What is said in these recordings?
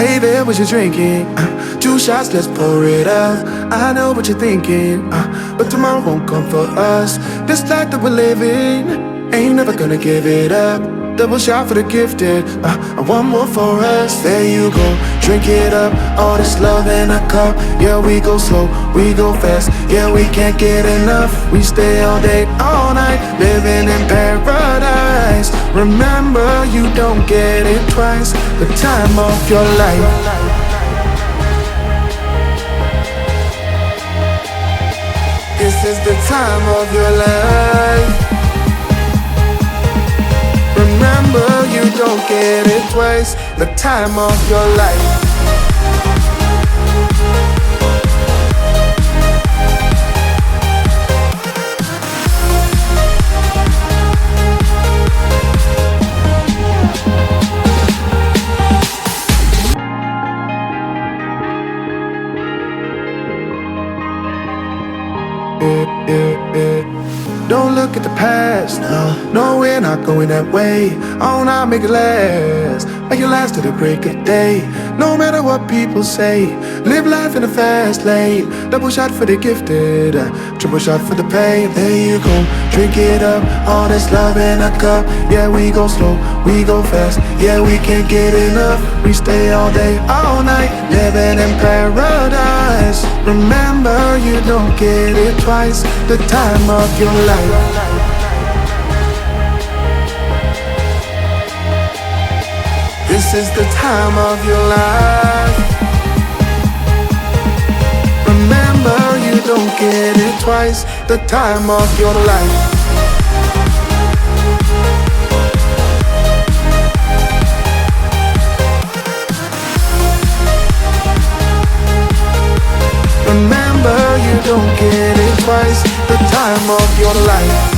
Hey there, what you drinking? 2 shots, let's pour it up. I know what you're thinking, but tomorrow won't come for us. This life that we're living, ain't never gonna give it up. Double shot for the gifted, and one more for us. There you go, drink it up. All this love in a cup. Yeah, we go slow, we go fast. Yeah, we can't get enough. We stay all day, all night, living in paradise. Remember, you don't get it twice. The time of your life. This is the time of your life. Remember, you don't get it twice. The time of your life. Don't look at the past, no, we're not going that way. Oh, now make it last, make it last to the break of day. No matter what people say, live life in a fast lane. Double shot for the gifted, triple shot for the pain. There you go, drink it up. All this love in a cup. Yeah, we go slow, we go fast. Yeah, we can't get enough. We stay all day, all night, living in paradise. Remember, you don't get it twice. The time of your life. This is the time of your life. Remember, you don't get it twice. The time of your life. Remember, you don't get it twice. The time of your life.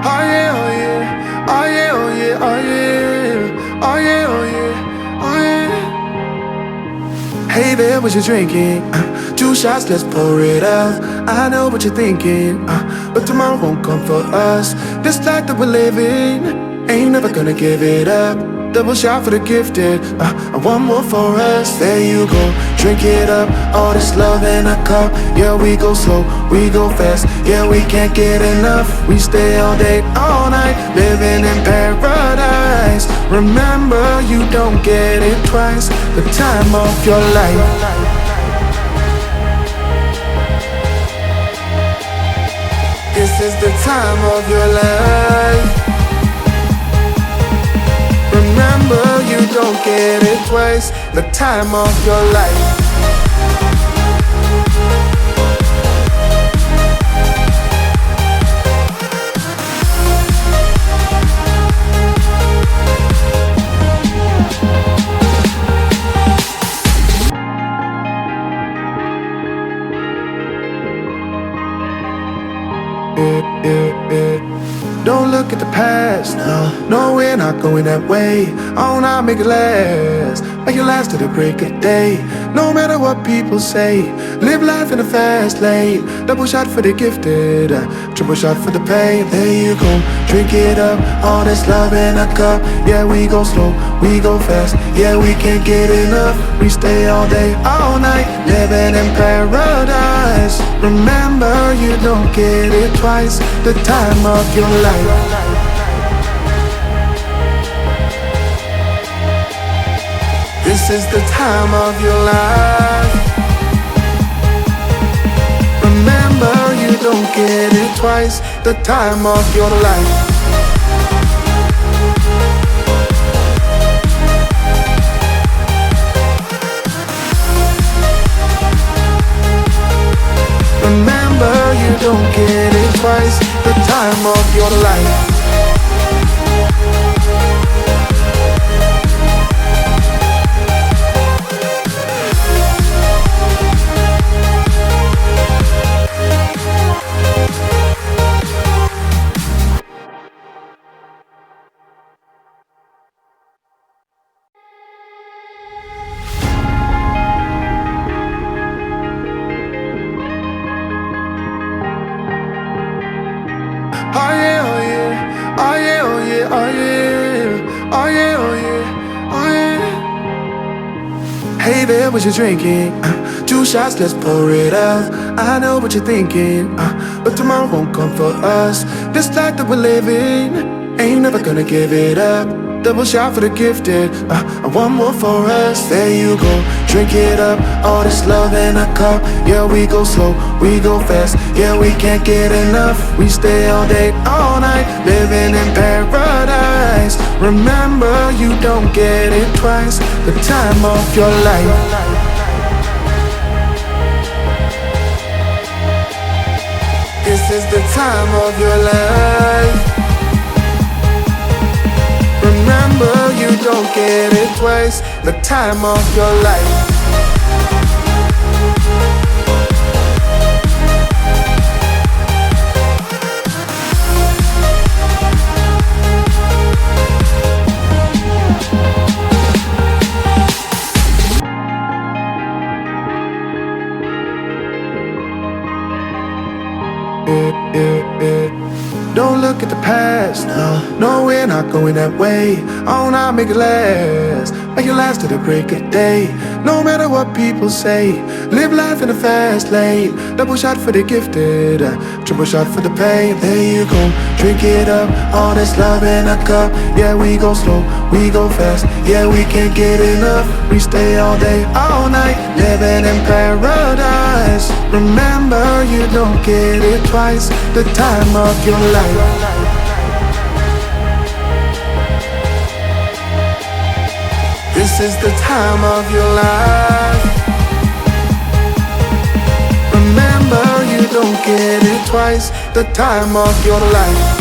Oh yeah, oh yeah, oh yeah, oh yeah, oh yeah, oh yeah, oh yeah, oh yeah. Hey there, what you drinking? 2 shots, let's pour it up. I know what you're thinking, but tomorrow won't come for us. This life that we're living, ain't never gonna give it up. Double shot for the gifted, and one more for us. There you go, drink it up. All this love in a cup. Yeah, we go slow, we go fast. Yeah, we can't get enough. We stay all day, all night, living in paradise. Remember, you don't get it twice. The time of your life. This is the time of your life. Remember, you don't get it twice. The time of your life. Don't look at the past, no, we're not going that way. Oh, now make it last to the break of day. No matter what people say, live life in a fast lane. Double shot for the gifted, triple shot for the pain. There you go, drink it up. All this love in a cup. Yeah, we go slow, we go fast. Yeah, we can't get enough. We stay all day, all night, living in paradise. Remember, you don't get it twice. The time of your life. This is the time of your life. Remember, you don't get it twice. The time of your life. Remember, you don't get it twice. The time of your life. Hey there, what you drinking? 2 shots, let's pour it out. I know what you're thinking, but tomorrow won't come for us. This life that we're living, ain't never gonna give it up. Double shot for the gifted, and one more for us. There you go, drink it up. All this love in a cup. Yeah, we go slow, we go fast. Yeah, we can't get enough. We stay all day, all night, living in paradise. Remember, you don't get it twice. The time of your life. This is the time of your life. Remember, you don't get it twice. The time of your life. Don't look at the past, no, we're not going that way. Oh, now make it last, make it last to the break of day. No matter what people say, live life in the fast lane. Double shot for the gifted, triple shot for the pain. There you go, drink it up, all this love in a cup. Yeah, we go slow, we go fast. Yeah, we can't get enough. We stay all day, all night, living in paradise. Remember, you don't get it twice. The time of your life. This is the time of your life. Remember, you don't get it twice. The time of your life.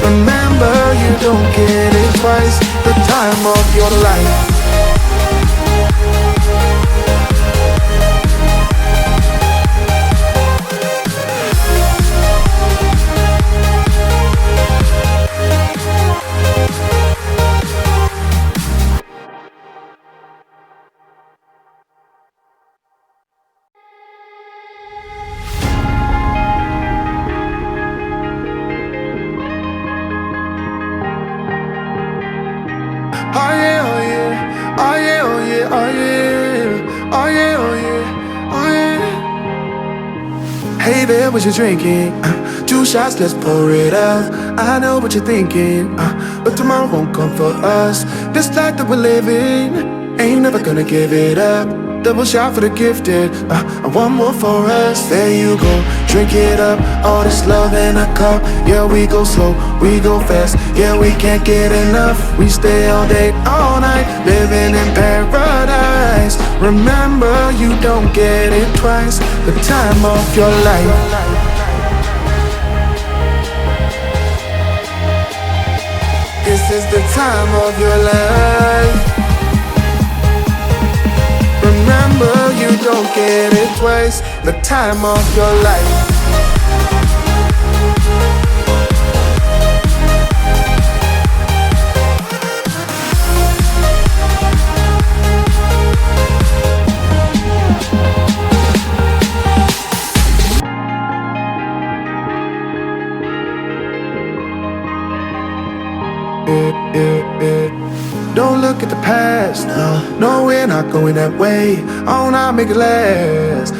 Remember, you don't get it twice. The time of your life. Oh yeah, oh yeah, oh yeah, oh yeah, oh yeah, oh yeah, oh yeah, oh yeah. Hey there, what you drinking? 2 shots, let's pour it out. I know what you're thinking, but tomorrow won't come for us. This life that we're living, ain't never gonna give it up. Double shot for the gifted, and one more for us. There you go, drink it up. All this love in a cup. Yeah, we go slow, we go fast. Yeah, we can't get enough. We stay all day, all night, living in paradise. Remember, you don't get it twice. The time of your life. This is the time of your life. Remember, you don't get it twice. The time of your life. Don't look at the past, no, we're not going that way. Oh, now make it last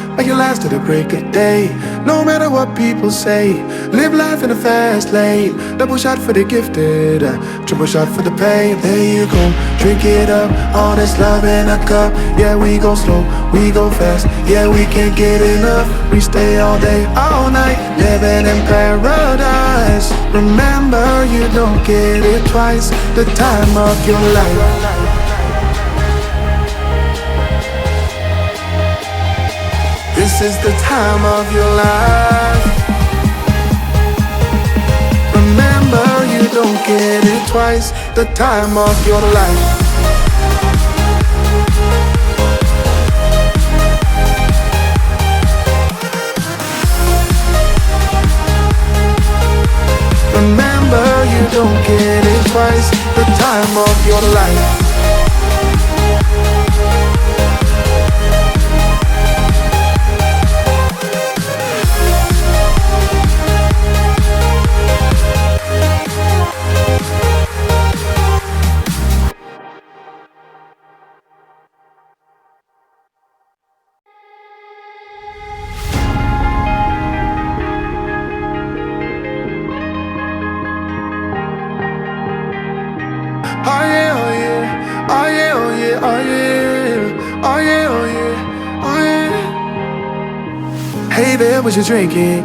to the break of day. No matter what people say, live life in the fast lane. Double shot for the gifted, triple shot for the pain. There you go, drink it up, all this love in a cup. Yeah, we go slow, we go fast. Yeah, we can't get enough. We stay all day, all night, living in paradise. Remember, you don't get it twice. The time of your life. This is the time of your life. Remember, you don't get it twice. The time of your life. Remember, you don't get it twice. The time of your life. Oh yeah, oh yeah, oh yeah. Oh yeah, oh yeah, oh yeah. Hey there, what you drinking?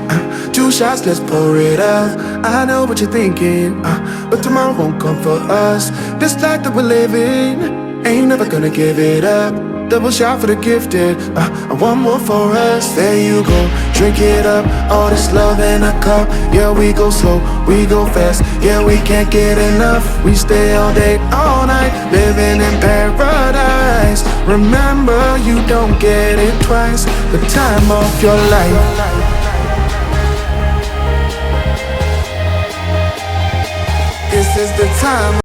2 shots, let's pour it out. I know what you're thinking, but tomorrow won't come for us. This life that we're living, ain't never gonna give it up. Double shot for the gifted, and one more for us. There you go, drink it up. All this love in a cup. Yeah, we go slow, we go fast. Yeah, we can't get enough. We stay all day, all night, living in paradise. Remember, you don't get it twice. The time of your life. This is the time.